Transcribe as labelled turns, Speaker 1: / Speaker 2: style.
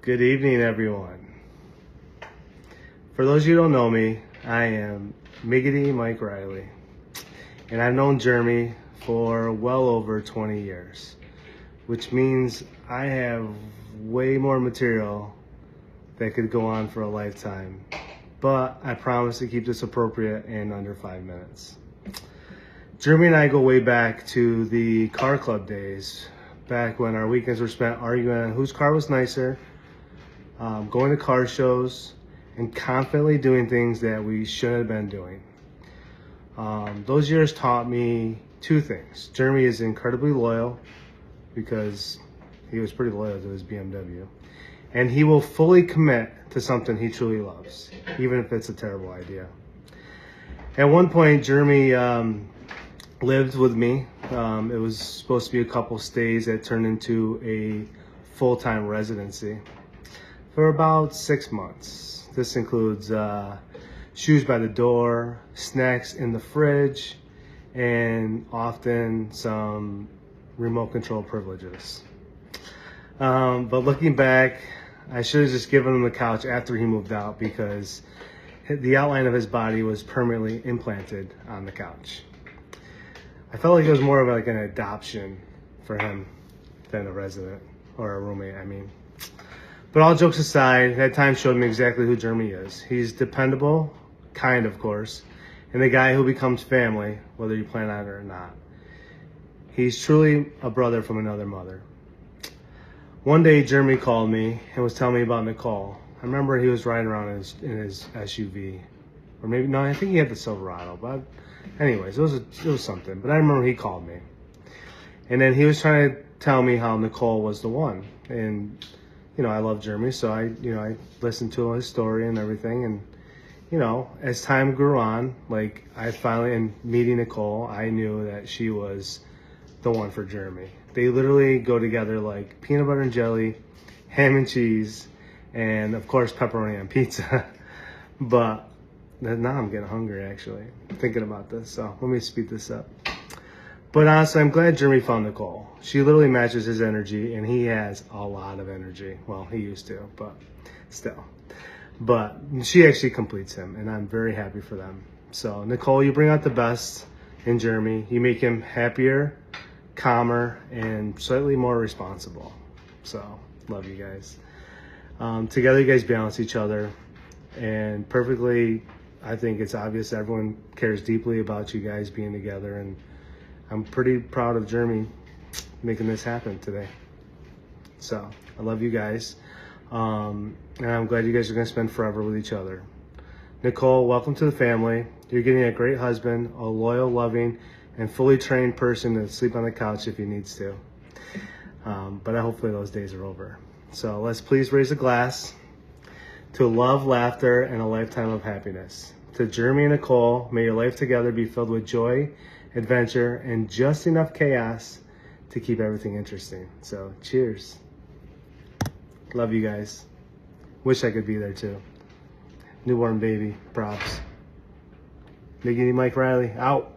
Speaker 1: Good evening, everyone. For those of you who don't know me, I am Miggity Mike Riley, and I've known Jeremy for well over 20 years, which means I have way more material that could go on for a lifetime, but I promise to keep this appropriate and under 5 minutes. Jeremy and I go way back to the car club days, back when our weekends were spent arguing on whose car was nicer, going to car shows, and confidently doing things that we shouldn't have been doing. Those years taught me two things. Jeremy is incredibly loyal, because he was pretty loyal to his BMW, and he will fully commit to something he truly loves, even if it's a terrible idea. At one point, Jeremy lived with me. It was supposed to be a couple stays that turned into a full-time residency for about 6 months. This includes shoes by the door, snacks in the fridge, and often some remote control privileges. But looking back, I should have just given him the couch after he moved out, because the outline of his body was permanently implanted on the couch. I felt like it was more of like an adoption for him than a resident or a roommate, I mean. But all jokes aside, that time showed me exactly who Jeremy is. He's dependable, kind of course, and the guy who becomes family, whether you plan on it or not. He's truly a brother from another mother. One day, Jeremy called me and was telling me about Nicole. I remember he was riding around in his SUV. Or maybe, no, I think he had the Silverado, but anyways, it was something. But I remember he called me. And then he was trying to tell me how Nicole was the one. And, you know, I love Jeremy, so I listened to his story and everything. And, you know, as time grew on, like, I finally, in meeting Nicole, I knew that she was the one for Jeremy. They literally go together like peanut butter and jelly, ham and cheese, and of course pepperoni on pizza. But now I'm getting hungry, actually, thinking about this, so let me speed this up. But honestly, I'm glad Jeremy found Nicole. She literally matches his energy, and he has a lot of energy. Well, he used to, but still. But she actually completes him, and I'm very happy for them. So Nicole, you bring out the best in Jeremy. You make him happier, calmer, and slightly more responsible. So love you guys. Together you guys balance each other, and perfectly, I think it's obvious everyone cares deeply about you guys being together, and I'm pretty proud of Jeremy making this happen today. So I love you guys, and I'm glad you guys are going to spend forever with each other. Nicole, welcome to the family. You're getting a great husband, a loyal, loving, and fully trained person to sleep on the couch if he needs to. But hopefully those days are over. So let's please raise a glass to love, laughter, and a lifetime of happiness. To Jeremy and Nicole, may your life together be filled with joy, adventure, and just enough chaos to keep everything interesting. So cheers. Love you guys. Wish I could be there too. Newborn baby, props. Miggity Mike Riley, out.